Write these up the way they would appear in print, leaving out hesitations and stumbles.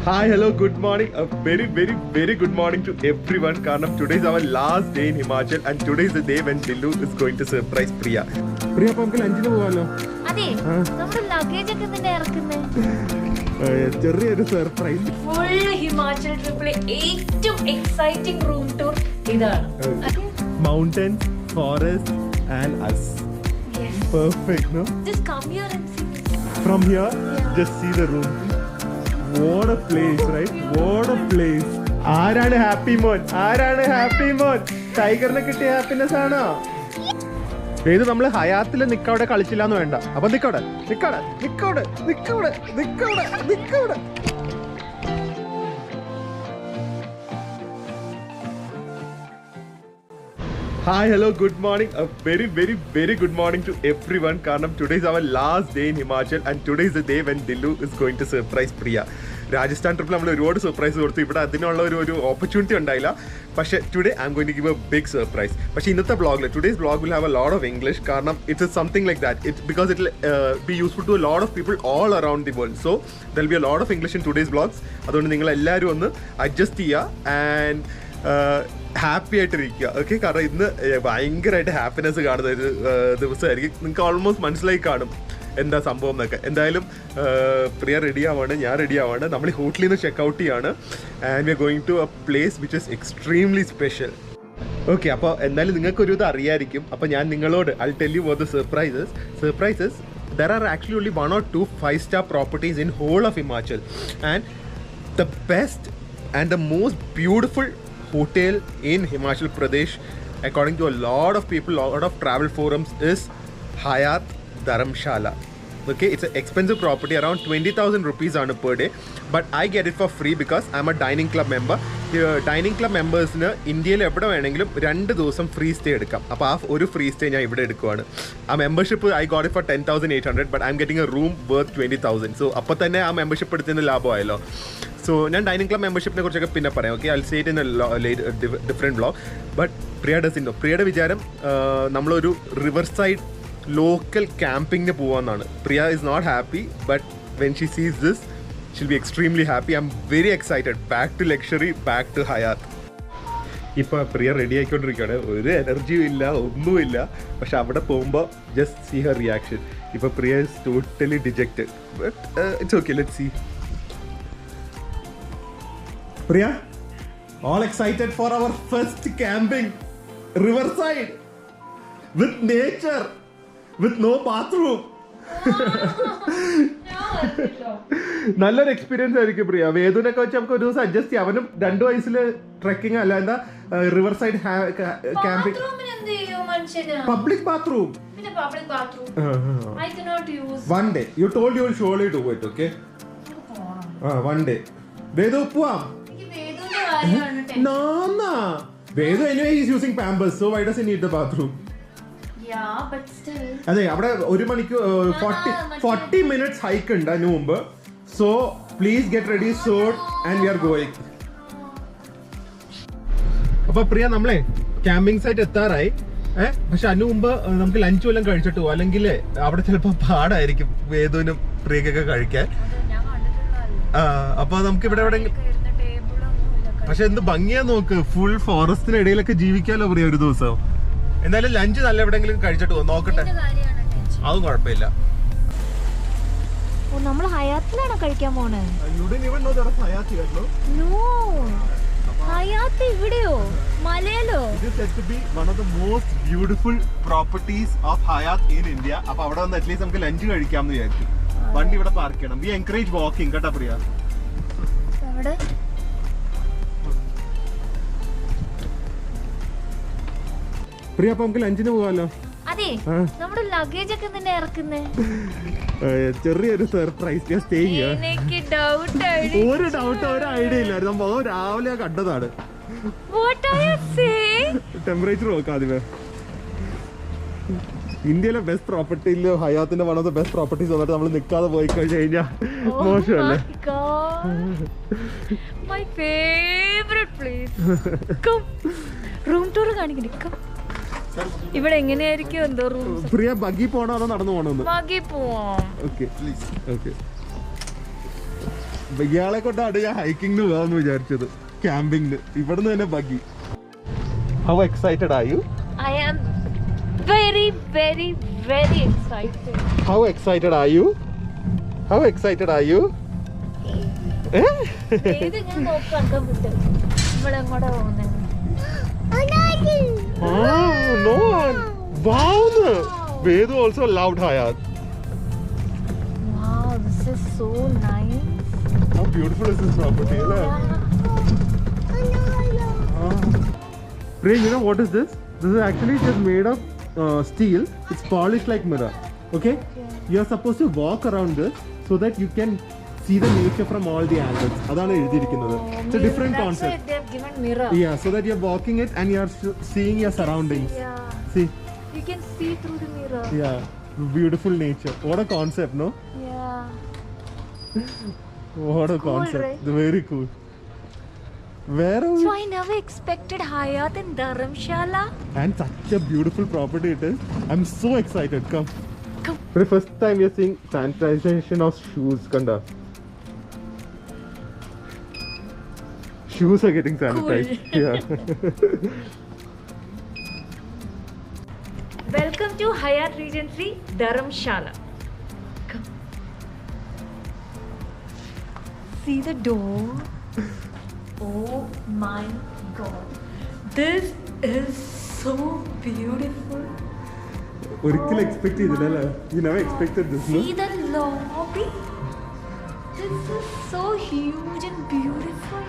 Hi, hello, good morning. A very good morning to everyone. Karnam, today is our last day in Himachal and today is the day when Dillu is going to surprise Priya. Priya, appo namukku lunch nu povalo. Ade, nammude luggage okke enna irakkunne. ചെറിയൊരു surprise. Full Himachal trip ഏറ്റവും exciting room tour ഇതാണ്. Mountains, forest and us. Yes. Perfect, no? Just come here and see. From here, just see the room. What a place, right? What a place. ആരാണ് happy മോൻ? ആരാണ് happy മോൻ? ടൈഗറിനെ കിട്ടിയ happiness ആണോ? ഏത് നമ്മള് ഹയാത്തിൽ നിക്കവിടെ കളിച്ചില്ലാന്ന് വേണ്ട. അപ്പൊ നിക്കവിടെ. Hi, hello, good morning. A very good morning to everyone. Karnam, today is our last day in Himachal and today is the day when Dillu is going to surprise Priya. Rajasthan ട്രിപ്പിൽ നമ്മൾ ഒരുപാട് surprise കൊടുത്തു. ഇവിടെ അതിനുള്ള ഒരു opportunity ഉണ്ടായില്ല. പക്ഷേ today I'm going to give a big surprise. പക്ഷേ ഇന്നത്തെ വ്ളോഗിൽ today's vlog will have a lot of English. കാരണം it's something like that. It's because it be useful to a lot of people all around the world. So there will be a lot of English in today's vlogs. അതുകൊണ്ട് നിങ്ങൾ എല്ലാവരും ഒന്ന് adjust ചെയ്യുക and happy ആയിട്ടിരിക്കുക. Okay, കാരണം ഇന്ന് ഭയങ്കരമായിട്ട് happiness കാണുന്ന ഒരു ദിവസമായിരിക്കും. നിങ്ങൾക്ക് ഓൾമോസ്റ്റ് മനസ്സിലായി കാണും എന്താ സംഭവം എന്നൊക്കെ. എന്തായാലും പ്രിയ റെഡി ആവാണ്, ഞാൻ റെഡി ആവാണ്. നമ്മൾ ഈ ഹോട്ടലിൽ നിന്ന് ചെക്കൗട്ട് ചെയ്യാണ് and we are going to a place which is extremely special. Okay, അപ്പോൾ എന്തായാലും നിങ്ങൾക്കൊരു ഇത് അറിയായിരിക്കും. അപ്പോൾ ഞാൻ നിങ്ങളോട് I tell you what the surprises. there are actually only 1 or 2 5-star properties in whole of Himachal and the best and the most beautiful hotel in Himachal Pradesh according to a lot of people, lot of travel forums is Hyatt Dharamshala. Okay, it's an expensive property, around 20,000 rupees on per day, but I get it for free because I'm a dining club member. Dining club മെമ്പേഴ്സിന് ഇന്ത്യയിൽ എവിടെ വേണമെങ്കിലും 2 ദിവസം free stay എടുക്കാം. അപ്പോൾ ആ ഒരു free stay ഞാൻ ഇവിടെ എടുക്കുവാണ്. ആ membership I got it for 10,800 but I'm getting a room worth 20,000. So അപ്പോൾ തന്നെ ആ മെമ്പർഷിപ്പ് എടുത്തതിന് ലാഭമായല്ലോ. സോ ഞാൻ ഡൈനിങ് ക്ലബ് മെമ്പർഷിപ്പിനെ കുറിച്ചൊക്കെ പിന്നെ പറയാം. Okay, I will say it in a different vlog. But പ്രിയയുടെ വിചാരം നമ്മളൊരു റിവർ സൈഡ് ലോക്കൽ ക്യാമ്പിങ്ങിന് പോകാമെന്നാണ്. Priya is not happy but when she sees this she'll be extremely happy. I'm very excited. Back to luxury, back to Hyatt. ഇപ്പോൾ പ്രിയ ready ആയിക്കൊണ്ടിരിക്കുകയാണ്. ഒരു എനർജിയും ഇല്ല, ഒന്നുമില്ല. പക്ഷെ അവിടെ പോകുമ്പോൾ ജസ്റ്റ് സീ ഹർ റിയാക്ഷൻ. ഇപ്പോൾ Priya is totally dejected but it's okay, let's see. Priya, all excited for our first camping, riverside, with nature, with no bathroom. നല്ലൊരു എക്സ്പീരിയൻസ് ആയിരിക്കും പ്രിയ. വേദുനൊക്കെ വെച്ച് നമുക്ക് ഒരു ദിവസം അഡ്ജസ്റ്റ് ചെയ്യാം. അവനും 2 വയസ്സിൽ ട്രെക്കിംഗ് അല്ല എന്താ river side camping. Public bathroom one day you told you will surely do it. Okay, one day Vedu പോവാം. No, Vedu anyway he is using Pampers, so why does he need the bathroom? Yeah, but still. അതെ, അവിടെ 1 മണിക്കൂർ 40 minutes hike ഉണ്ട് അതിന് മുമ്പ്. So please get ready suit and we are going. അപ്പൊ പ്രിയ, നമ്മളെ camping site എത്താറായി. പക്ഷെ അതിന് മുമ്പ് നമുക്ക് ലഞ്ച് വല്ലതും കഴിച്ചിട്ട് പോകും, അല്ലെങ്കിൽ അവിടെ ചിലപ്പോൾ പാടായിരിക്കും വേദുവിനും പ്രിയക്കൊക്കെ കഴിക്കാൻ. അപ്പൊ നമുക്ക് ഇവിടെ എവിടെയെങ്കിലും, പക്ഷെ എന്ത് ഭംഗിയാ നോക്ക്, ഫുൾ ഫോറസ്റ്റിനിടയിലൊക്കെ ജീവിക്കാലോ പ്രിയ ഒരു ദിവസം. എന്തായാലും ലഞ്ച് നല്ല എവിടെയെങ്കിലും കഴിച്ചിട്ട് പോകും, നോക്കട്ടെ. അതും കുഴപ്പമില്ല. നമ്മൾ ഹയാത്തിലാണോ കഴിക്കാൻ പോണേ? ഹയാത്ത് ഇവിടെയോ? മലയിലോ? അപ്പൊ അവിടെ വന്ന് അറ്റ്ലീസ്റ്റ് നമുക്ക് ലഞ്ച് കഴിക്കാമെന്ന് വിചാരിച്ചു. വണ്ടി ഇവിടെ പാർക്ക് ചെയ്യണം. വി എൻകറേജ് വാക്കിംഗ് കേട്ടോ പ്രിയ. പ്രിയ, അപ്പൊ നമുക്ക് ലഞ്ചിന് പോവാലോ. അതെ, നമ്മുടെ ലഗേജ് ഒക്കെ തന്നെ ഇറക്കുന്നേ. ചെറിയൊരു സർപ്രൈസ്. ഒരു ഡൗട്ട്, ഒരു ഐഡിയ ഇല്ലായിരുന്നു. നമ്മൾ രാവിലെ കണ്ടതാണ്. ടെമ്പറേച്ചർ നോക്കാം ആദ്യമേ. ഇന്ത്യയിലെ ബെസ്റ്റ് പ്രോപ്പർട്ടിയിൽ ഹയാത്തിന്റെ one of the best properties വന്നിട്ട് നമ്മൾ നിൽക്കാതെ പോയി കഴിഞ്ഞു കഴിഞ്ഞാൽ മോശമല്ലേ? റൂം ടൂർ കാണിക്കണം. ഇവിടെ എങ്ങനെയായിരിക്കും എന്തോ റൂം? പ്രിയ, ബഗ്ഗി പോണോ അതോ നടന്നു പോണോ? ബഗ്ഗി പോവാം. Okay, please. ഓക്കെ, ഇയാളെ കൊണ്ടാണ് ഞാൻ ഹൈക്കിങ്ങിന് പോകാമെന്ന് വിചാരിച്ചത്, ക്യാമ്പിങ്ങിന്. ഇവിടുന്ന് തന്നെ buggy. How excited are you? I am very, very, very excited. How excited are you? How excited are you? ഇത് ഞാൻ നോക്കാൻ പറ്റും. ഇവിടെ എങ്ങോട്ടാ പോകുന്നത്? No. Wow. Vedu also loved Hayat. Wow, this is so nice. How beautiful is this property? Priya, you know what is this? This is actually just made of steel. It's polished like mirror. Okay? You are supposed to walk around this so that you can see the nature from all the angles. Adana ezhudirikunnu. It's a different That's concept. why they have given mirror. Yeah, so that you're walking it and you're seeing your surroundings. Yeah. See? You can see through the mirror. Yeah. Beautiful nature. What a concept, no? Yeah. What a Cool, concept. right? Very cool. Where are we? So I never expected Hayat in Dharamshala. And such a beautiful property it is. I'm so excited. Come. Come. For the first time we are seeing sanitization of shoes. Kanda. Shoes are getting sanitized. Yeah. Welcome to Hayat Regency Dharamshala. Come. See the door. Oh my god. This is so beautiful. ഒരിക്കലും expect ചെയ്തില്ല. You never expected this, no? See the lobby. This is so huge and beautiful.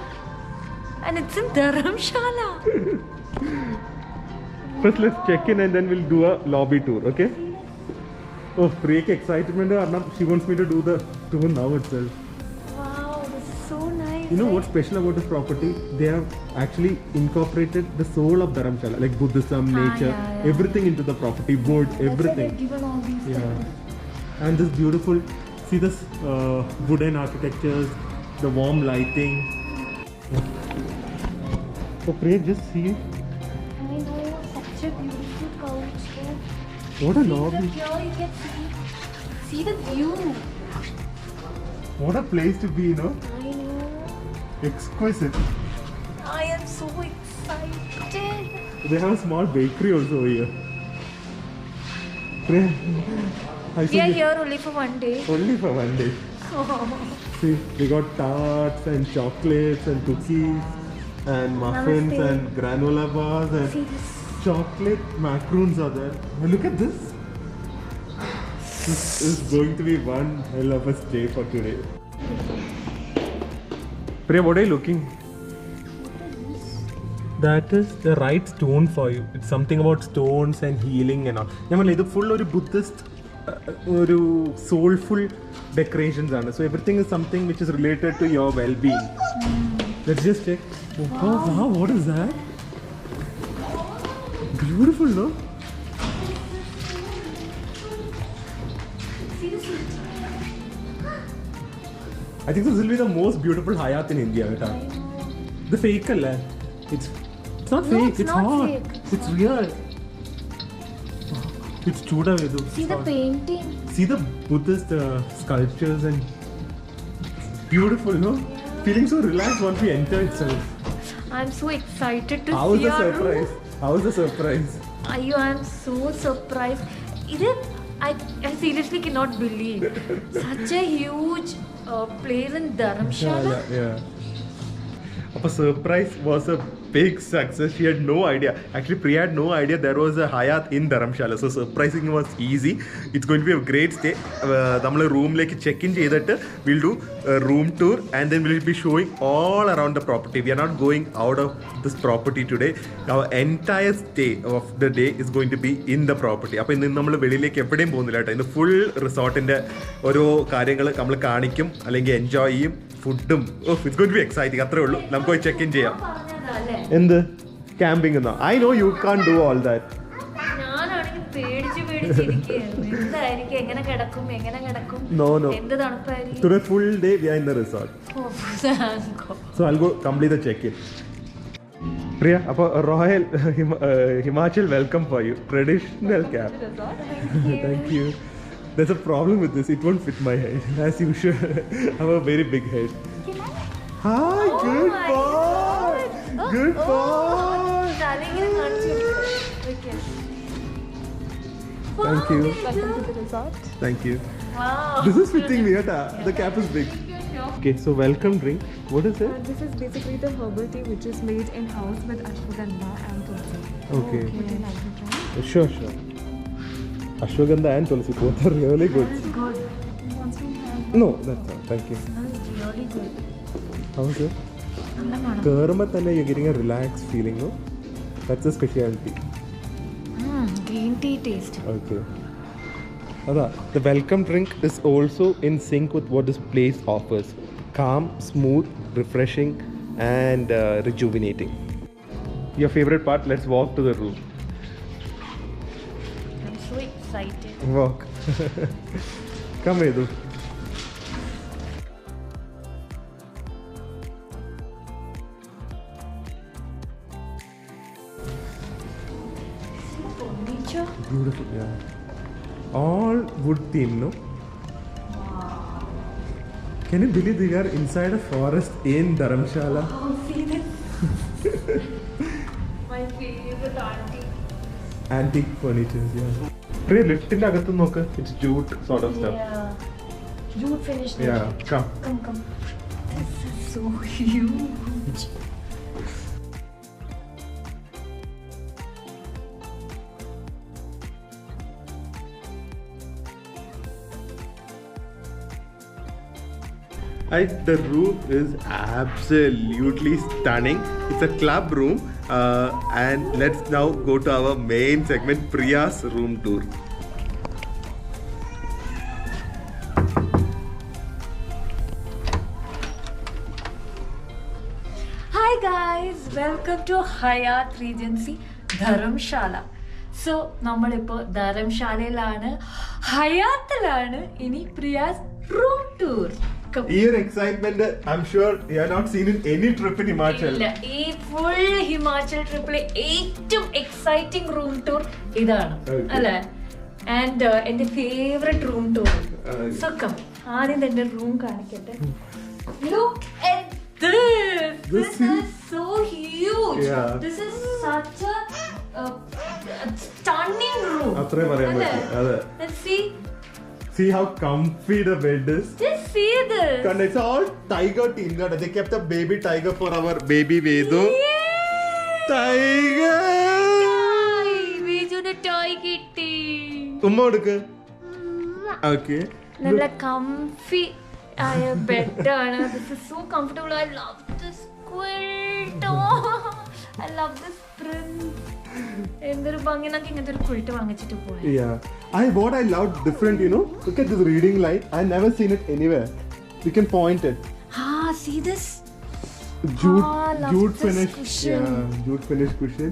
And it's in Dharamshala. First let's check in and then we'll do a lobby tour, okay? Oh, Priya's excitement. She wants me to do the tour now itself. Wow, this is so nice. You know what's special about this property? They have actually incorporated the soul of Dharamshala, like Buddhism, nature, yeah. everything into the property, wood, That's why everything. they've given all these Yeah. things. And this beautiful, see this wooden architectures, the warm lighting. Oh, Priya, just see. I know, such a beautiful couch. What a See lobby. here you can see the view. What a place to be, you know? I know. Exquisite. I am so excited. They have a small bakery also over here. Priya, I We see are this here only for one day. only for one day. See, we got tarts and chocolates and cookies and muffins Namaste. and granola bars and See this. chocolate macaroons are there. Oh, look at this. This is going to be one hell of a stay for today. Priya, what are you looking? That is the right stone for you. It's something about stones and healing and all. ഞാൻ പറഞ്ഞില്ലേ, ഇത് full ഒരു Buddhist ഒരു soulful decorations ആണ്. So everything is something which is related to your well being. Let's just check. Oh wow, what is that? Beautiful, no? See the seat. I think this will be the most beautiful Hayat in India. Beta. The fake color. It's not No, fake. it's It's not hot. fake. It's real. It's Chuda Vedu. See the painting. See the Buddhist sculptures and beautiful, no? Feeling so relaxed once we enter itself. I'm so excited to How is see the our surprise? room. How is the surprise? Ayo, I'm so surprised. I seriously cannot believe such a huge place in Dharamshala. Yeah. But surprise was a big success. She had no idea. Actually, Priya had no idea there was a Hayat in Dharamshala. So surprising was easy. It's going to be a great stay. നമ്മൾ റൂമിലേക്ക് check in ചെയ്തിട്ട് will do room tour and then will be showing all around the property. We are not going out of this property today. Our entire stay of the day is going to be in the property. അപ്പോൾ ഇന്ന് നമ്മൾ വെളിയിലേക്ക് എവിടെയും പോകുന്നില്ല കേട്ടോ. ഇന്ന് full റിസോർട്ടിൻ്റെ ഓരോ കാര്യങ്ങൾ നമ്മൾ കാണിക്കും, അല്ലെങ്കിൽ എൻജോയ് ചെയ്യും. ഫുഡും it's going to be exciting. അത്രേ ഉള്ളൂ. നമുക്ക് പോയി ചെക്ക് ഇൻ ചെയ്യാം. പറഞ്ഞതല്ലേ? എന്ത് ക്യാമ്പിംഗ് എന്നോ? I know you can do all that. ഞാനാണെങ്കിൽ പേടിച്ചിരിക്കുകയായിരുന്നു. എന്തായിരിക്കും, എങ്ങനെ കിടക്കും, No. എന്ത് തണുപ്പായിരിക്കും. Today full day we are in the resort. Oh, thank God. So I'll go complete the check-in. Priya, appo Royal Himachal welcome for you. Traditional camp. Thank you. There's a problem with this. It won't fit my head. As usual, I have a very big head. Hi, good my boy. Good boy. Darling, you can't see it. Okay. Thank you. Welcome to the resort. Thank you. Wow. This is fitting me, Ata. The cap is big. Okay, so welcome drink. What is it? This is basically the herbal tea which is made in house with ashwagandha and tulsi. Okay. Would you like to try? Sure. Ashwagandha and tulsi both are really good. That is good. Once we have No, that's all. Thank you. That is really good. How's it? നല്ല മണം. Kerma തന്നെ you're getting a relaxed feeling, no? That's a specialty. Green tea taste. Okay. Ada, the welcome drink is also in sync with what this place offers. Calm, smooth, refreshing, and rejuvenating. Your favorite part? Let's walk to the room. I'm so excited. Walk. Come, Edu. Furniture. Beautiful, yeah. All wood theme, no? Can you believe we are inside a forest in Dharamshala? Oh, see this? My favorite auntie. Antique furniture, yeah. Pretty lift in agathu nokka. It's jute sort of stuff. Yeah. Jute finish. Yeah, come. Come. This is so huge. The room is absolutely stunning. It's a club room, and let's now go to our main segment, Priya's room tour. Hi guys, welcome to Hyatt Regency Dharamshala. So, നമ്മളിപ്പോൾ ധരംശാലയിലാണ്, ഹയാത്തിലാണ്. ഇനി Priya's room tour. Your excitement, I'm sure you have not seen in any trip in Himachal. ഇല്ല, ഈ full Himachal ട്രിപ്പിലെ ഏറ്റവും exciting room tour ഇതാണ്, Okay. അല്ലേ? And എന്റെ favourite room tour. സുഖം. ആദ്യം തന്നെ റൂം കാണിക്കട്ടെ. Look at this. This This is so huge. Yeah. This is such a stunning room. അത്രേ പറയാൻ അല്ലേ? പറ്റൂ. അതെ. Let's see. See how comfy the bed is. Just see this. And it's all tiger themed. They kept a baby tiger for our baby Vedu. Yay! Tiger! Toy. Vijune toy കിട്ടി. ഉമ്മ കൊടുക്ക്. Okay. നല്ല comfy ആയ ബെഡാണ്. This is so comfortable. I love this quilt. Oh, I love this print. എന്തൊരു ഭംഗി. നമുക്ക് ഇങ്ങനത്തെ ഒരു ക്വിൽട്ട് വാങ്ങിച്ചിട്ട് പോയി. Yeah. What I loved different, look at this reading light. I never seen it anywhere. You can point it. See this? Jute, love jute this finish. cushion. Yeah, jute finish cushion.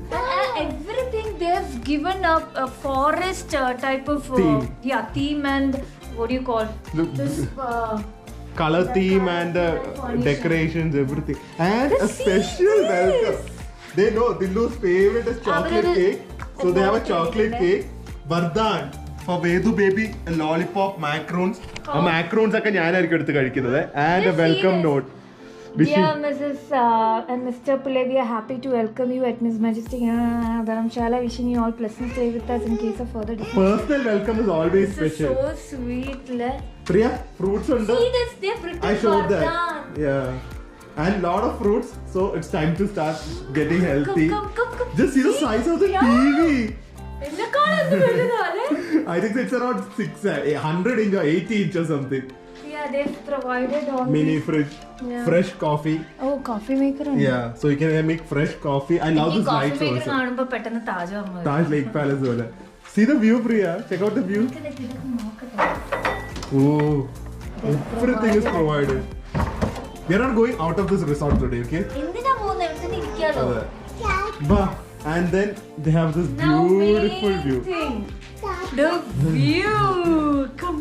Everything they've given up a forest type of Theme. theme, and what do you call Look, this? Color The theme color and furniture. decorations, everything. And The a special seats. welcome. They know Dillu's favorite is chocolate Avararu- cake. So they have a chocolate Avararu- cake. Vardhan for Vedu baby, a lollipop, macarons. Oh. Macarons ഒക്കെ ഞാനായിരിക്കും എടുത്ത് കഴിക്കുന്നത്. And a Just see welcome this. note. Dear Mrs. And Mr. Pillai, we are happy to welcome you at His Majesty Dharamshala. Wishing you all pleasant stay with us in case of further difficulty. Personal welcome is always This is special. so sweet. Priya, fruits ഉണ്ട്. See this? They've written I showed that. Vardhan. Yeah. And lot of fruits, so it's time to start getting healthy. Come. Just see the size of the Yeah. TV. എന്നെക്കാളും എന്ത് വലുതാണ്? I think it's around 100 inch or 80 inch or something. Yeah, they've provided all Mini these- fridge, Yeah. fresh coffee. Oh, coffee maker ഉണ്ട്. Yeah, so you can make fresh coffee. I love ഈ this coffee lights maker also. കാണുമ്പോ പെട്ടെന്ന് താജ് ഓർമ്മ വരും. Taj Lake Palace പോലെ. See the view, Priya. Check out the view. ഇതൊക്കെ നോക്കട്ടെ. Oh, everything is provided. We are not going out of this resort today, okay? എന്തിനാ പോകുന്നത്? ഇവിടെ തന്നെ ഇരിക്കാലോ. Bah. And then they have this beautiful view. Amazing. The view. Come.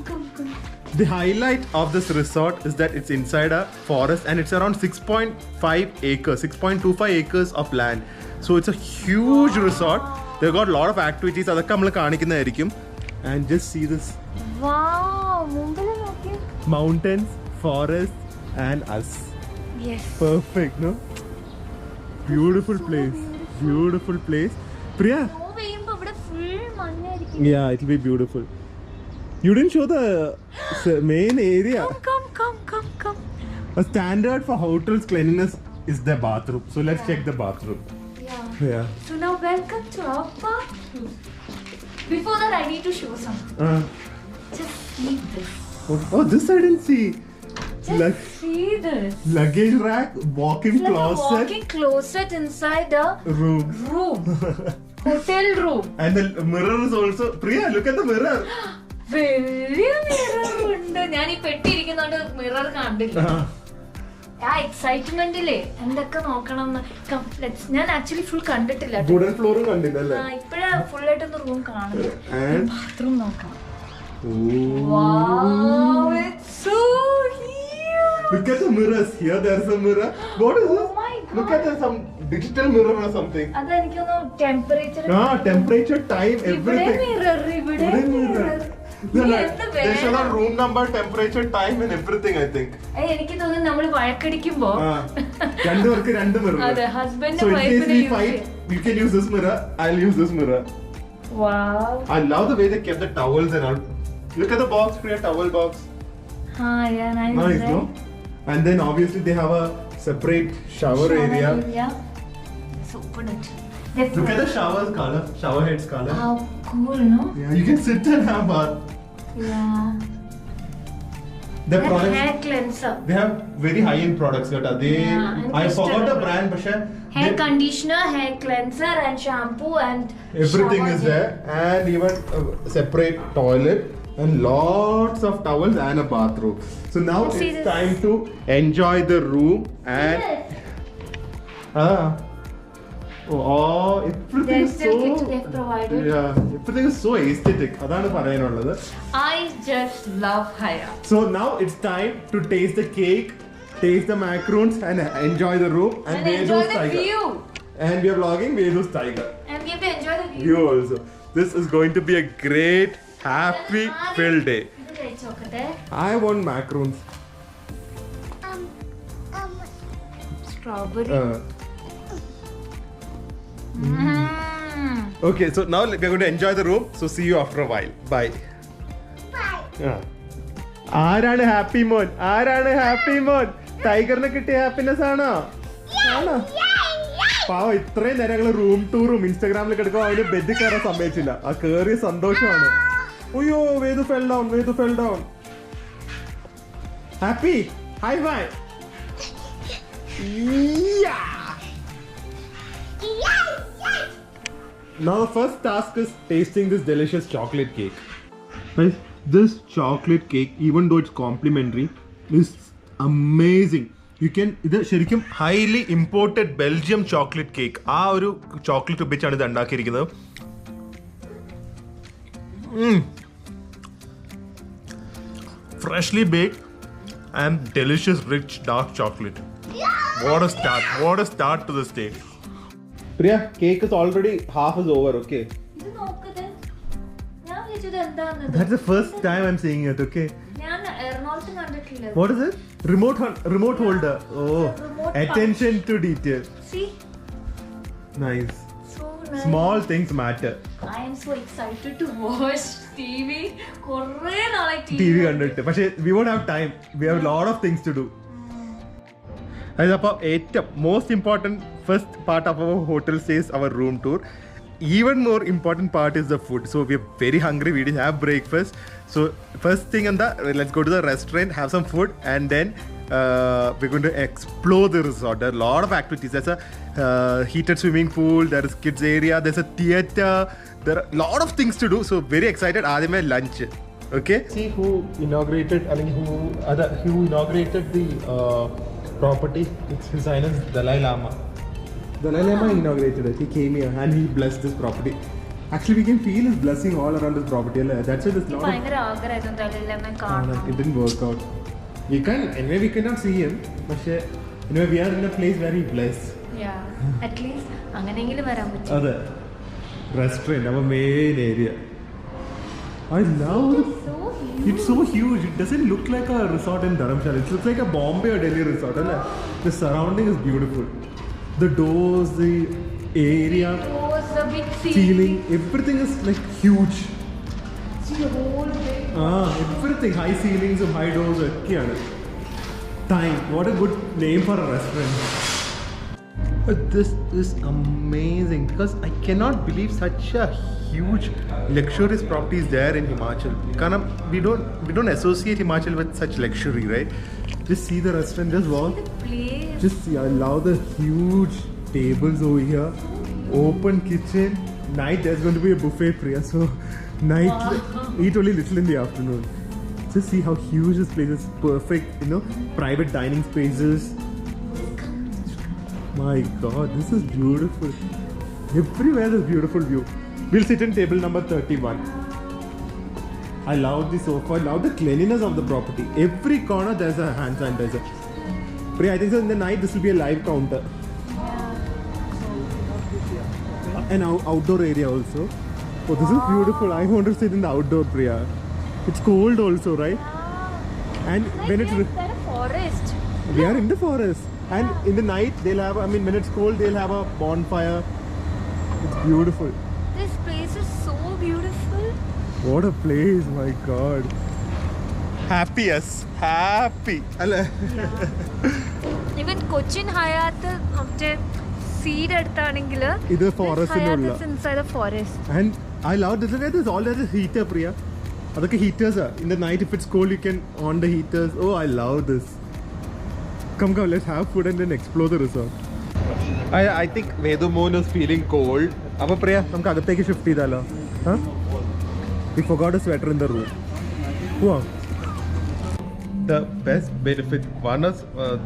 The highlight of this resort is that it's inside a forest and it's around 6.25 acres of land. So it's a huge resort. They've got a lot of activities. അതൊക്കെ നമ്മൾ കാണിക്കുന്നതായിരിക്കും. And just see this Wow, മുമ്പിൽ നോക്കി. Mountains, forests, and us. Yes. Perfect, no? Beautiful So place. beautiful. Beautiful place. Priya? Snow പെയ്യുമ്പോ ഇവിടെ full മഞ്ഞായിരിക്കും. Yeah, it'll be beautiful. You didn't show the main area. Come. A standard for hotels cleanliness is the bathroom. So let's check the bathroom. Yeah. Yeah. So now welcome to our bathroom. Before that, I need to show something. Just see this. Oh, this I didn't see. Just see this. Luggage rack, walk-in It's like a closet, walk-in closet inside a room. Hotel room. And the mirror is also. Priya, look at the mirror. വലിയ mirror ഉണ്ട്. ഞാൻ ഈ പെട്ടി ഇരിക്കുന്നോണ്ട് mirror കണ്ടില്ല. ആ എക്സൈറ്റ്മെന്റിലെ എന്തൊക്കെ നോക്കണം ഞാൻ ആക്ച്വലി ഫുൾ കണ്ടിട്ടില്ല. Wooden floor കണ്ടില്ലല്ലേ? ഇപ്പഴാ ഫുൾ ആയിട്ടൊന്ന് റൂം കാണുന്നത്. And ബാത്റൂം നോക്കാം. ooh. Wow, it's so huge. Look at the mirrors. Here there's a mirror. What is this? Oh my God. Look at the, some digital mirror or something. അതെനിക്കൊന്ന് temperature. Temperature, time, ഇവിടെ everything. Mirror ഇവിടെ mirror. They show the room number, temperature, time and everything, I think. എനിക്ക് തോന്നുന്നു നമ്മൾ വഴക്കടിക്കുമ്പോ രണ്ടുപേർക്ക് രണ്ട് mirror. അതെ husband So in case വൈഫിനെ we use fight, you can use this mirror, I'll use this mirror. Wow. I love the way they kept the towels and all. Look at the box, Priya, towel box. Yeah, nice. Nice, no? And then obviously they have a separate shower area. Let's open it. Look at the shower color, shower heads color. How cool, no? Yeah, you can sit and have bath. Yeah. The And products, hair cleanser. they have very high-end products. That are they? Yeah, and I forgot the crystal. brand, but Hair conditioner, hair cleanser, and shampoo and everything shower is gel. there, and even a separate toilet and lots of towels and a bathroom. So now Let's see it's this. time to enjoy the room and. Yes. Oh, everything There's is still so. kitchen they've provided. Yeah, everything is so aesthetic. അതാണ് പറയാനുള്ളത്. I just love Haya. So now it's time to taste the cake, taste the macaroons, and enjoy the room and And enjoy Vedu's the tiger. view. And we are vlogging Vedu's tiger. And we have to enjoy the view. You also. This is going to be a great, happy, filled day. ഇത് കഴിച്ച് നോക്കട്ടെ. I want macaroons. Strawberry. Okay, so now we're going to enjoy the room. So see you after a while. Bye. Bye. ആരാണ് happy മോൻ? ആരാണ് happy മോൻ? ടൈഗറിന് കിട്ടിയ happiness ആണോ? ആണോ? പാവം ഇത്രയും നേരം ഞങ്ങള് റൂം ടൂറും ഇൻസ്റ്റാഗ്രാമിൽ കിടക്കുമ്പോൾ അവന് ബെഡ് കയറാൻ സമ്മതിച്ചില്ല. ആ കേറിയ സന്തോഷമാണ്. അയ്യോ Vedu fell down. Happy high five. Now the first task is tasting this delicious chocolate cake. Guys, this chocolate cake, even though it's complimentary, is amazing. You can ഇത് ശരിക്കും highly imported Belgium chocolate cake. ആ ഒരു chocolate ഉപയോഗിച്ചാണ് ഇത് ഉണ്ടാക്കിയിരിക്കുന്നത്. Freshly baked and delicious rich dark chocolate. What a start to this day. Priya, cake is already half is over, okay? ഇത് നോക്കട്ടെ. ഞാൻ വിചാരിച്ചത് എന്താണെന്നത്. That's the first time I'm seeing it, okay? ഞാൻ എറണാകുളത്ത് കണ്ടിട്ടില്ല. What is it? Remote holder. Oh, Remote attention to detail. See? Nice. So nice. Small things matter. I am so excited to watch TV. കുറേ നാളായി TV കണ്ടിട്ട്. പക്ഷേ we won't have time. We have a lot of things to do. അപ്പോൾ ഏറ്റവും most important first part of our hotel stays our room tour. Even more important part is the food. So we are very hungry. We didn't have breakfast. So first thing let's go to the restaurant, have some food, and then we're going to explore the resort. There are a lot of activities. There's a heated swimming pool. There is kids area. There's a theater. There are a lot of things to do. So very excited. Adime lunch. Okay. See who inaugurated the property. It's His Highness Dalai Lama. Dalai Lama inaugurated it. He came here and he blessed this property. Actually, we can feel his blessing all around this property. That's why there's a lot of... ഭയങ്കര ആഗ്രഹം തലയിലെന്നെ കാണണം. It didn't work out. Anyway, we cannot see him. But anyway, we are in a place where he blessed. Yeah, at least അങ്ങനെയെങ്കിലും വരാൻ പറ്റും. Other restaurant, our main area. I love So It's so huge. It doesn't look like a resort in Dharamshala. It looks like a Bombay or Delhi resort. The surrounding is beautiful. The doors, the area, Oh, the big ceiling, everything is like huge. The whole thing. Everything. High ceilings and high doors. Time. What a good name for a restaurant. This is amazing because I cannot believe such a huge luxurious property is there in Himachal. Kanam, we don't associate Himachal with such luxury, right? Just see the restaurant, just walk. The place. Just see, I love the huge tables over here. Open kitchen. Night there's going to be a buffet, Priya. So night eat only little in the afternoon. Just see how huge this place is. Perfect, private dining spaces. My God, this is beautiful. Everywhere there's beautiful view. We'll sit in table number 31. I love the sofa. I love the cleanliness of the property. Every corner there's a hand sanitizer. Priya, I think so in the night this will be a live counter. An outdoor area also. Oh, this is beautiful. I want to sit in the outdoor, Priya. It's cold also, right? And when it's... Is that a forest? We are in the forest. And in the night, they'll have, when it's cold, they'll have a bonfire. It's beautiful. This place is so beautiful. What a place, my God. Happy, yes. Happy. Even Cochin Hyatt, seed എടുത്താണെങ്കിൽ ഇത് ഫോറസ്റ്റിനുള്ള is inside a forest. And I love this. Look at this. All that is heater, Priya. അതൊക്കെ heaters are. In the night, if it's cold, you can on the heaters. Oh, I love this. Come, let's have food and then explore the resort. I think Vedumon is feeling cold. Appa Priya, നമുക്ക് അകത്തേക്ക് shift ചെയ്താലോ? Huh? We forgot a sweater in the room. Wow. The best benefit, one is,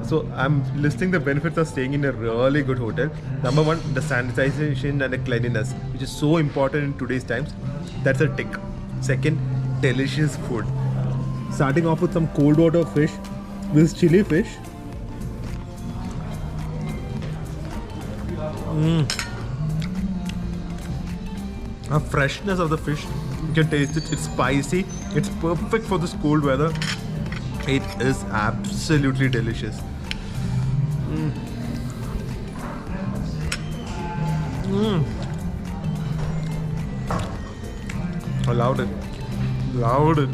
so I'm listing the benefits of staying in a really good hotel. Number one, the sanitization and the cleanliness, which is so important in today's times. That's a tick. Second, delicious food. Starting off with some cold water fish. This is chili fish. The freshness of the fish, you can taste it. It's spicy. It's perfect for this cold weather. It is absolutely delicious. I loved it.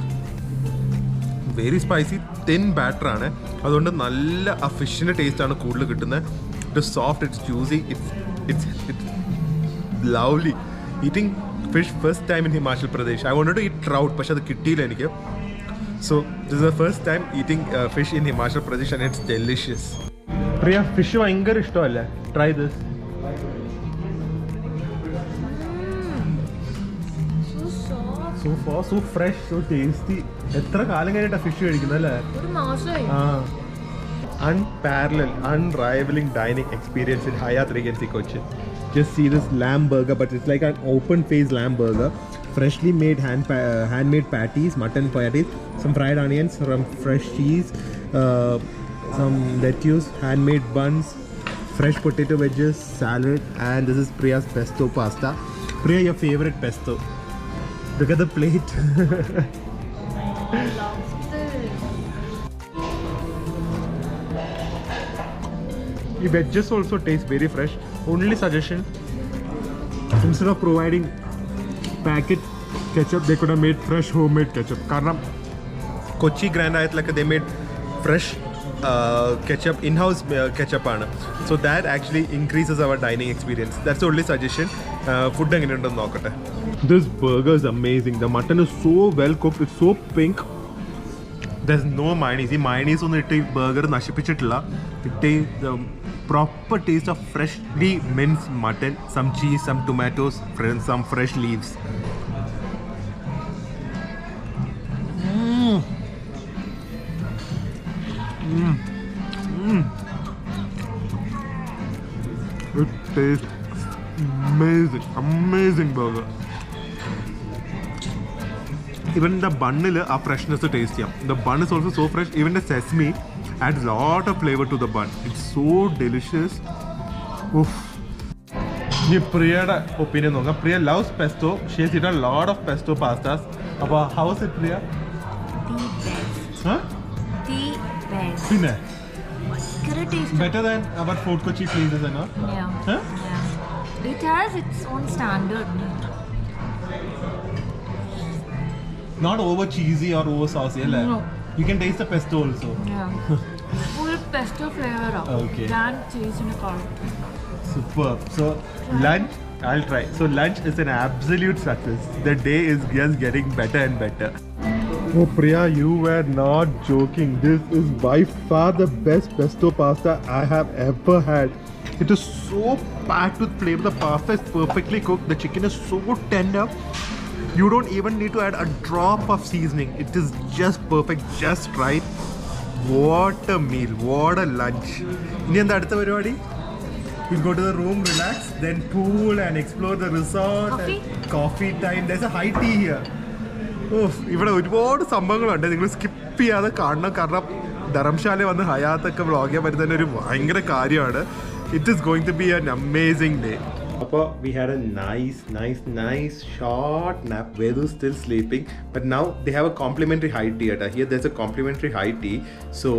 Very spicy, thin batter ആണ്. അതുകൊണ്ട് നല്ല ആ ഫിഷിന്റെ taste ആണ് കൂടുതൽ കിട്ടുന്നത്. It's soft, it's juicy, it's lovely. Eating fish first time in Himachal Pradesh. I wanted to eat trout, പക്ഷെ അത് കിട്ടിയില്ല എനിക്ക്. So this is the first time eating fish in Himachal Pradesh and it's delicious. Priya, fish ഭയങ്കര ഇഷ്ടമല്ലേ? Try this. So far, so fresh, so tasty. എത്ര കാലം കഴിഞ്ഞിട്ടാ fish കഴിക്കുന്നല്ലേ? ഒരു മാസമായി. Unparalleled, unrivaling dining experience in Hyatt Regency Cochin. Just see this lamb burger, but it's like an open-faced lamb burger. Freshly made handmade patties, mutton patties, some fried onions, some fresh cheese, some lettuce, handmade buns, fresh potato wedges, salad, and this is Priya's pesto pasta. Priya, your favorite pesto. Look at the plate. I love this. The wedges also taste very fresh. Only suggestion, instead of providing packet ketchup, they could have made fresh homemade ketchup. Karna Kochi Grand Hyatt, like they made fresh ketchup, in-house ketchup aanu. So that actually increases our dining experience. That's the only suggestion. Food enganeyundu nokkate. This burger is amazing. The mutton is so well cooked. It's so pink. There's no mayonnaise. The mayonnaise on the burger nashipichittilla. It tastes the proper taste of freshly minced mutton, some cheese, some tomatoes, some fresh leaves. It tastes amazing, amazing burger. Even the bun, a freshness to taste. The bun is also so fresh. Even the sesame adds a lot of flavor to the bun. It's so delicious. Oof. Priya's opinion. Priya loves pesto. She has eaten a lot of pesto pastas. How is it, Priya? പിന്നെ ഭയങ്കര taste. better than our Fort Kochi places and all. Yeah. Huh? Yeah. It has its own standard. Not over cheesy or over saucy, right? No. You can taste the pesto also. Yeah. Full pesto flavor. Okay. Than cheese in a car. Superb. So lunch, I'll try. So lunch is an absolute success. The day is just getting better and better. Oh Priya, you were not joking. This is by far the best pesto pasta I have ever had. It is so packed with flavor. The pasta is perfectly cooked. The chicken is so tender. You don't even need to add a drop of seasoning. It is just perfect, just right. What a meal, what a lunch. ഇനി എന്താ അടുത്ത പരിപാടി? We'll go to the room, relax, then pool and explore the resort. Coffee? Coffee time. There's a high tea here. ഇവിടെ ഒരുപാട് സംഭവങ്ങളുണ്ട്, നിങ്ങൾ skip ചെയ്യാതെ കാണണം. കാരണം ധർമ്മശാല വന്ന് ഹയാത്തൊക്കെ വ്ളോഗ് ചെയ്യാൻ പറ്റുന്ന ഒരു ഭയങ്കര കാര്യമാണ്. It is going to be an amazing day. അപ്പോൾ we had a nice short nap. Vedu still sleeping, but now they have a complimentary high tea. Here there's a complimentary high tea, so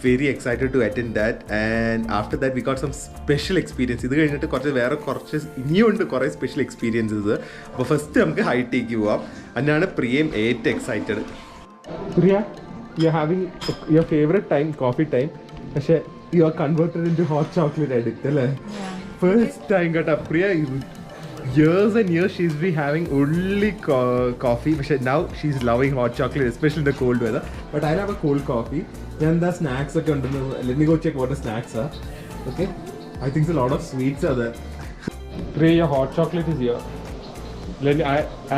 very excited to attend that. And after that we got some special experience. ഇത് കഴിഞ്ഞിട്ട് കുറച്ച് ഇനിയുണ്ട് കുറേ special experiences. അപ്പോൾ first നമുക്ക് high ടീക്ക് പോവാം. അതിനാണ് പ്രിയയും ഏറ്റവും excited. Priya, you are having your favourite time coffee time, പക്ഷേ you are converted into hot chocolate addict അല്ലേ? First time got up. Priya, years and years she's been having only coffee, but now she's loving hot chocolate, especially in the cold weather. But I'll have a cold coffee. Then the snacks are going to. Let me go check what the snacks are. Okay, I think a lot of sweets are there. Priya, your hot chocolate is here.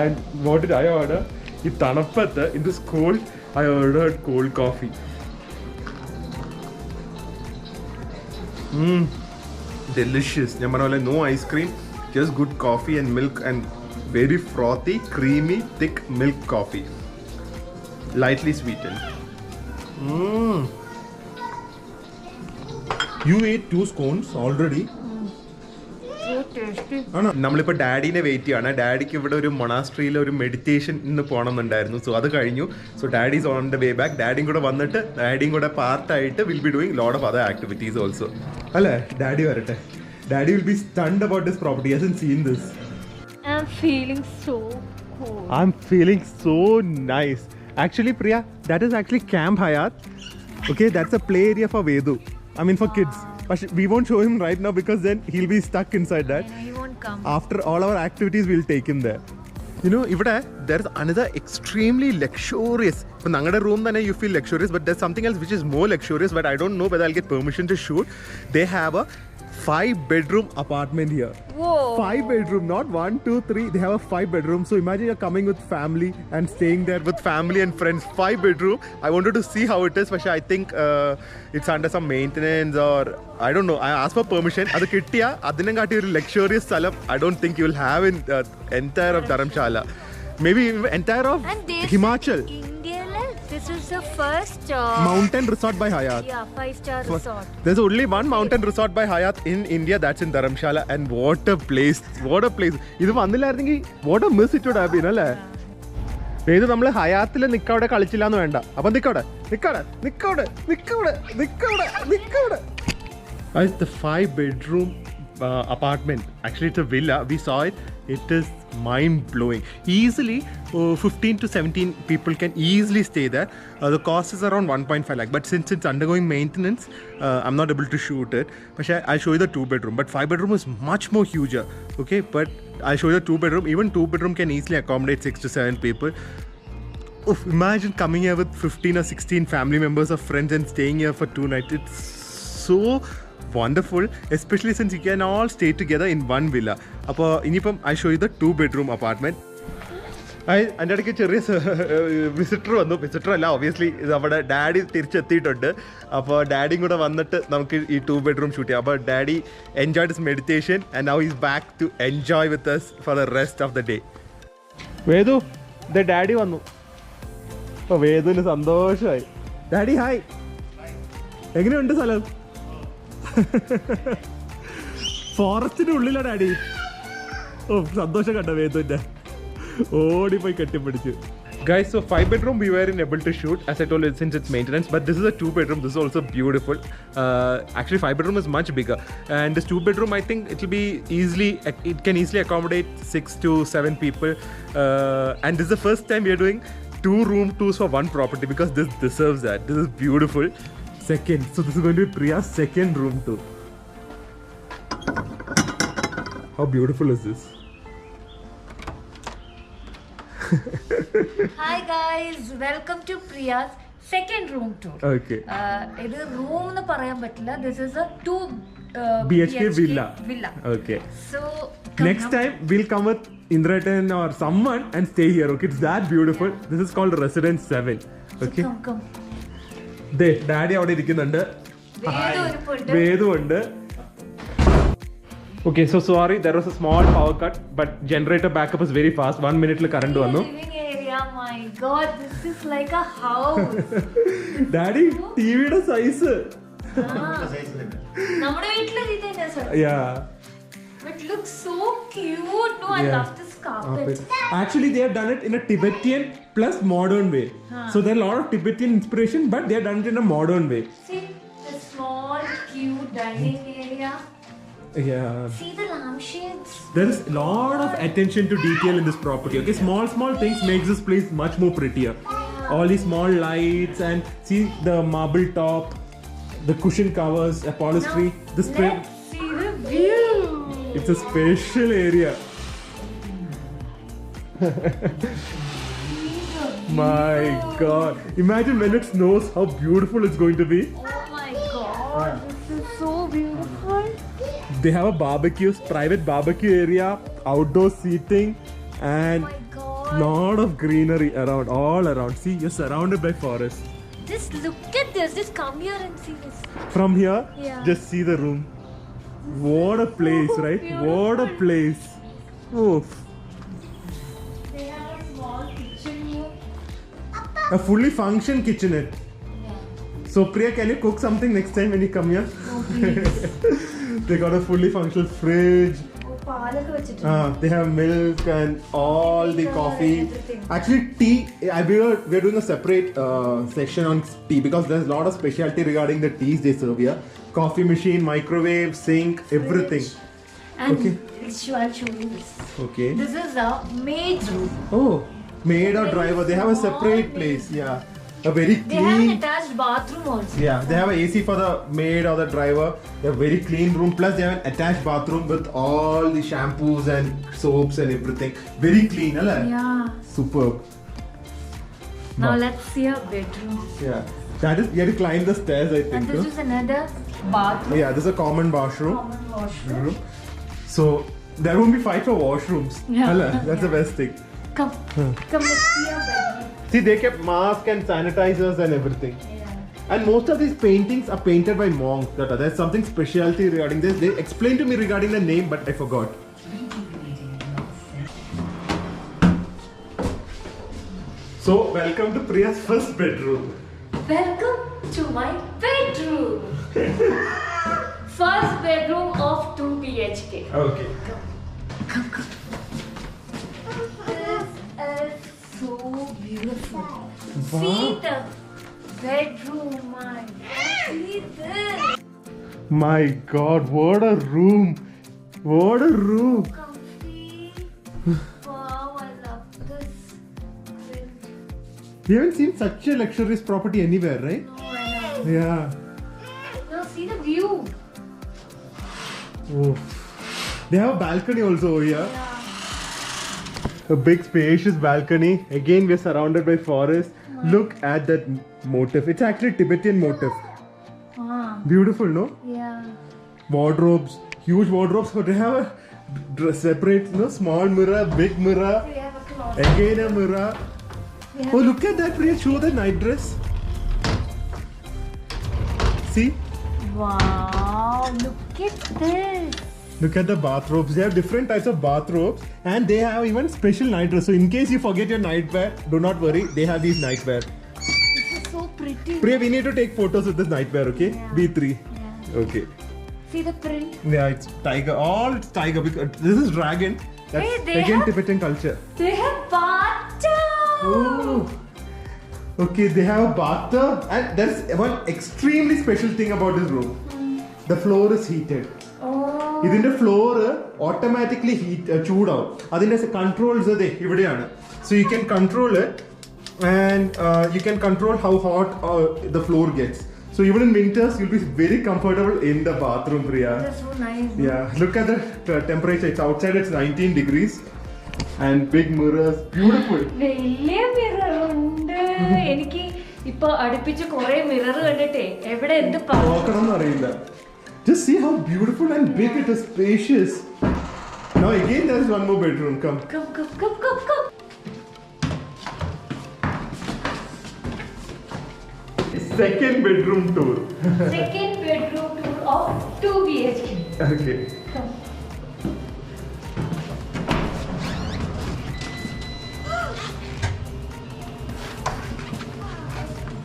And what did I order? In Tanapatta, in this cold, I ordered cold coffee. Delicious. No ice cream, just good coffee and milk, and very frothy, creamy, thick milk coffee, lightly sweetened. You ate 2 scones already. നമ്മളിപ്പോൾ ഡാഡിനെ wait ചെയ്യാണ്. ഡാഡിക്ക് ഇവിടെ ഒരു മൊണാസ്ട്രിയിൽ ഒരു meditation ഇന്ന് പോകണമെന്നുണ്ടായിരുന്നു. So അത് കഴിഞ്ഞു. So daddy is on the way back. ഡാഡിയും കൂടെ വന്നിട്ട് ഡാഡിയും കൂടെ പാർട്ടായിട്ട് will be doing lot of other activities also. അല്ലേ? ഡാഡി വരട്ടെ. Daddy will be stunned about this property. He hasn't seen this. I'm feeling so cool. I'm feeling so nice. Actually, Priya, that is actually Camp Hayat. Okay, that's a play area for Vedu. I mean for kids. But we won't show him right now because then he'll be stuck inside that. Yeah, he won't come. After all our activities, we'll take him there. You know, there is another extremely luxurious. For Nangada room, then you feel luxurious, but there's something else which is more luxurious. But I don't know whether I'll get permission to shoot. They have a 5-bedroom apartment here. Whoa. 5-bedroom, not 1, 2, 3. They have a 5-bedroom. So imagine you're coming with family and staying there with family and friends. 5-bedroom. I wanted to see how it is, but I think it's under some maintenance or I don't know. I asked for permission. Adu kittiya adinengatti oru luxurious sthalam I don't think you will have in entire of Dharamshala. Maybe entire of Himachal. This is the first mountain resort by Hayat. Yeah, 5-star resort. There's only one mountain resort by Hayat in India, that's in Dharamshala, and what a place. What a place. Idu vannillairungi what a miss it would have been, alle. Vedu nammal Hayathil nikkavade kalichillannu venda. Appo nikkavade. It's the 5-bedroom apartment. Actually, it's a villa. We saw it. It is mind-blowing. Easily, 15 to 17 people can easily stay there. The cost is around 1.5 lakh. But since it's undergoing maintenance, I'm not able to shoot it. But I'll show you the 2-bedroom. But 5-bedroom is much more huger. Okay, but I'll show you the 2-bedroom. Even 2-bedroom can easily accommodate 6 to 7 people. Oof, imagine coming here with 15 or 16 family members or friends and staying here for 2 nights. It's so wonderful, especially since you can all stay together in one villa. അപ്പോൾ ഇനിയിപ്പം I show you the 2-bedroom apartment. അതിൻ്റെ ഇടയ്ക്ക് ചെറിയ visitor വന്നു. Visitor അല്ല, obviously നമ്മുടെ daddy തിരിച്ചെത്തിയിട്ടുണ്ട്. അപ്പോൾ ഡാഡിയും കൂടെ വന്നിട്ട് നമുക്ക് ഈ 2-bedroom ഷൂട്ട് ചെയ്യാം. അപ്പോൾ daddy enjoy this meditation and now is back to enjoy with us for the rest of the day. Vedu, the daddy വന്നു. അപ്പോൾ വേദുവിന് സന്തോഷമായി. ഡാഡി ഹായ്, എങ്ങനെയുണ്ട് സ്ഥലം? ഫോറസ്റ്റിന്റെ ഉള്ളിലാ ഡാഡി. ഓ, സന്തോഷം കണ്ട വേദുവിന്റെ. ഓടിപ്പോയി കെട്ടിപ്പിടിച്ചു. Guys, so 5-bedroom we weren't able to shoot, as I told you, since it's maintenance. But this is a 2-bedroom. This is also beautiful. Actually, 5-bedroom is much bigger, and this 2-bedroom, I think it will be easily. It can easily accommodate 6 to 7 people. And this is the first time we are doing 2 room tours for one property because this deserves that. This is beautiful. Second, so this is going to be Priya's second room tour. How beautiful is this? Hi guys, welcome to Priya's second room tour. Okay. ഇത് room എന്ന് പറയാൻ പറ്റില്ല. This is a 2 BHK villa. Okay. So Next time we'll come with Indratan or someone and stay here. Okay, it's that beautiful. This is called Residence 7. Okay. come. Daddy അവിടെ ഇരിക്കുന്നുണ്ട്. വേദു ഇരിപ്പുണ്ട്. വേദു ഉണ്ട്. Okay, so sorry, there was a small power cut, but generator backup is very fast. 1 minute le current vannu. Living area, my God, this is like a house. Daddy, TV യുടെ size. നമ്മുടെ വീട്ടിലെ രീതി തന്നെ sir. Yeah. It looks so cute. No, I love this carpet. Actually, they have done it in a Tibetan plus modern way. So there are a lot of Tibetan inspiration, but they have done it in a modern way. See the small, cute dining area. Yeah. See the lampshades. There is a lot of attention to detail in this property. Okay, small things makes this place much more prettier. All these small lights and see the marble top, the cushion covers, upholstery. Let's see the view. It's a special area. My God! Imagine when it snows, how beautiful it's going to be. Oh my God, this is so beautiful. They have a barbecue, private barbecue area, outdoor seating, and Oh my God. lot of greenery around, all around. See, you're surrounded by forest. Just look at this. Just come here and see this. From here, Yeah. just see the room. What a place, right? What a place. Oof. They have a small kitchen here. A fully functioned kitchenette. So Priya, can you cook something next time when you come here? Oh, please. They got a fully functional fridge. Oh, പാലൊക്കെ വെച്ചിട്ടുണ്ട്. They have milk and all the coffee. Everything. Actually, tea. We're doing a separate section on tea because there's a lot of specialty regarding the teas they serve here. Coffee machine, microwave, sink, everything. And Okay. I'll show you this. Okay. This is a maid's room. Oh, maid or driver. They have a separate place. Yeah. A very They have an clean. attached bathroom also. Yeah, they have a AC for the maid or the driver. They have a very clean room. Plus, they have an attached bathroom with all the shampoos and soaps and everything. Very clean, huh? Yeah. Superb. Now Wow. let's see our bedroom. Yeah. That is, you have to climb the stairs, I And think. this huh? is another bathroom. Yeah, this is a common washroom. Common washroom. So, there won't be fight for washrooms. Yeah. Hala, that's the best thing. Come, let's see our bedroom. See, they kept masks and sanitizers and everything. Yeah. And most of these paintings are painted by monks. There's something specialty regarding this. They explained to me regarding the name, but I forgot. So, welcome to Priya's first bedroom. Welcome to my bedroom. First bedroom of 2 BHK. Okay. Come. This is so beautiful. See the bedroom, my God. See this. My God, what a room! What a room! Comfy. Wow, I love this. We haven't seen such a luxurious property anywhere, right? No, I know. Yeah. Now see the view. Oh. They have a balcony also over here. Yeah. A big spacious balcony. Again, we're surrounded by forest. Look at that motif. It's actually Tibetan motif. Beautiful, no? Yeah. Wardrobes, huge wardrobes. But they have a separate, small mirror, big mirror. We have a closet. Again a mirror. We have Oh, look at that, Priya. Show the night dress. See? Wow, look at this. Look at the bathrobes. They have different types of bathrobes and they have even special night dress. So in case you forget your nightwear, do not worry. They have these nightwear. This is so pretty. Priya, we need to take photos with this nightwear, okay? Yeah. B3. Yeah. Okay. See the print. Yeah, it's tiger. All it's tiger because this is dragon. That's Hey, they again have- Tibetan culture. They have bathtub. Oh. Okay, they have a bathtub, and there's one extremely special thing about this room. The floor is heated. Oh. ഇതിന്റെ floor automatically ചൂടാവും. അതിന്റെ controls ഇവിടെയാണ്. So you can control it, and you can control how hot the floor gets. So even in winters, you'll be very comfortable in the bathroom, Priya. That's so nice. Yeah, look at the temperature. It's outside. It's 19 degrees, and big mirrors, beautiful. വലിയ mirror ഉണ്ട്. എനിക്ക് ഇപ്പൊ അടുപ്പിച്ച് കുറെ mirror കണ്ടിട്ടേ എവിടെ എന്ത് നോക്കണം എന്നറിയില്ല. Just see how beautiful and big it is, spacious. Now again, there is one more bedroom. Come. come. Second bedroom tour. Second bedroom tour of 2 BHK. Okay. Come.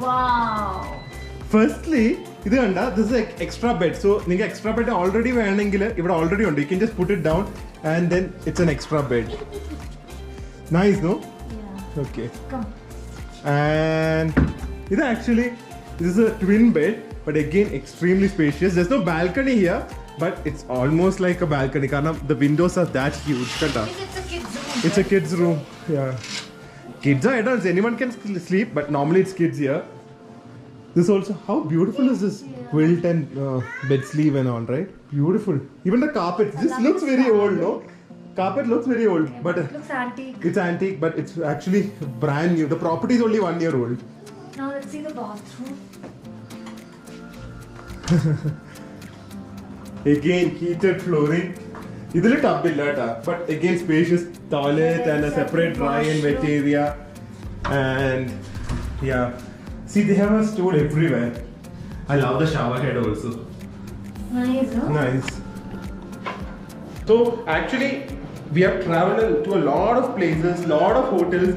Wow. Firstly, ഇത് കണ്ട this is extra bed. So നിങ്ങൾക്ക് extra bed already വേണമെങ്കിൽ ഇവിടെ already ഉണ്ട്. You can just put it down and then it's an extra bed. Nice, no? Yeah. Okay. Come. And this is a twin bed, but again extremely spacious. There's no balcony here, but it's almost like a balcony. Because the windows are that huge. Kanda. It's a kid's room. It's a kids' room. Yeah. Kids are adults. Anyone can sleep, but normally it's kids here. This also, how beautiful is this quilt and bed sleeve and all, right? Beautiful. Even the carpet. This looks very old, no? Carpet looks very old, Okay, but it looks antique. it's antique, but it's actually brand new. The property is only 1 year old. Now let's see the bathroom. Again, heated flooring. ഇതിൽ tub ഇല്ല ട്ടാ, but again spacious toilet and a separate dry and wet area. And yeah, see they have a stool everywhere. I love the shower head also. Nice, huh? Nice. So actually, we have traveled to a lot of places, lot of hotels,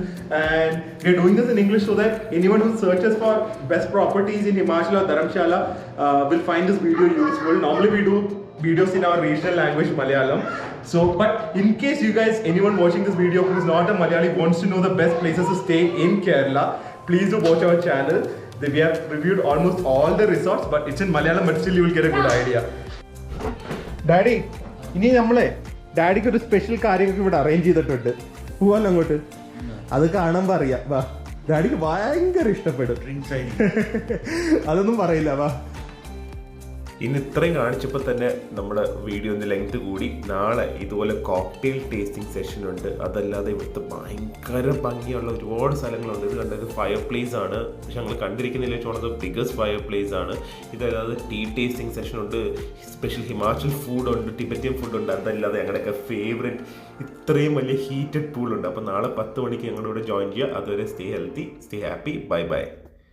and we are doing this in English so that anyone who searches for best properties in Himachal or Dharamshala will find this video useful. Normally we do videos in our regional language, Malayalam. So, but in case you guys, anyone watching this video who is not a Malayali wants to know the best places to stay in Kerala, please do watch our channel. We have reviewed almost all the resorts, but it's in Malayalam, but still you will get a good idea. Daddy, ഇനി നമ്മളെ ഡാഡിക്ക് ഒരു special കാര്യങ്ങൾക്ക് ഇവിടെ arrange ചെയ്തിട്ടുണ്ട്. പോവാല്ലോ അങ്ങോട്ട്. അത് കാണുമ്പോ അറിയാം. വാ, ഡാഡിക്ക് ഭയങ്കര ഇഷ്ടപ്പെടും. അതൊന്നും പറയില്ല. വാ. ഇന്ന് ഇത്രയും കാണിച്ചപ്പോൾ തന്നെ നമ്മുടെ വീഡിയോ ഒന്ന് ലെങ്ത് കൂടി. നാളെ ഇതുപോലെ കോക്ടെയിൽ ടേസ്റ്റിംഗ് സെഷൻ ഉണ്ട്. അതല്ലാതെ ഇവിടുത്തെ ഭയങ്കര ഭംഗിയുള്ള ഒരുപാട് സ്ഥലങ്ങളുണ്ട്. ഇത് കണ്ടത് ഫയർ പ്ലേസ് ആണ്, പക്ഷെ ഞങ്ങൾ കണ്ടിരിക്കുന്നില്ല ചോണത് ബിഗസ്റ്റ് ഫയർ പ്ലേസ് ആണ്. ഇതല്ലാതെ ടീ ടേസ്റ്റിംഗ് സെഷൻ ഉണ്ട്, സ്പെഷ്യൽ ഹിമാചൽ ഫുഡ് ഉണ്ട്, ടിബറ്റിയൻ ഫുഡ് ഉണ്ട്. അതല്ലാതെ ഞങ്ങളുടെയൊക്കെ ഫേവറേറ്റ് ഇത്രയും വലിയ ഹീറ്റഡ് പൂളുണ്ട്. അപ്പോൾ നാളെ 10 മണിക്ക് ഞങ്ങളുടെ കൂടെ ജോയിൻ ചെയ്യുക. അതുവരെ stay healthy, stay happy, bye bye.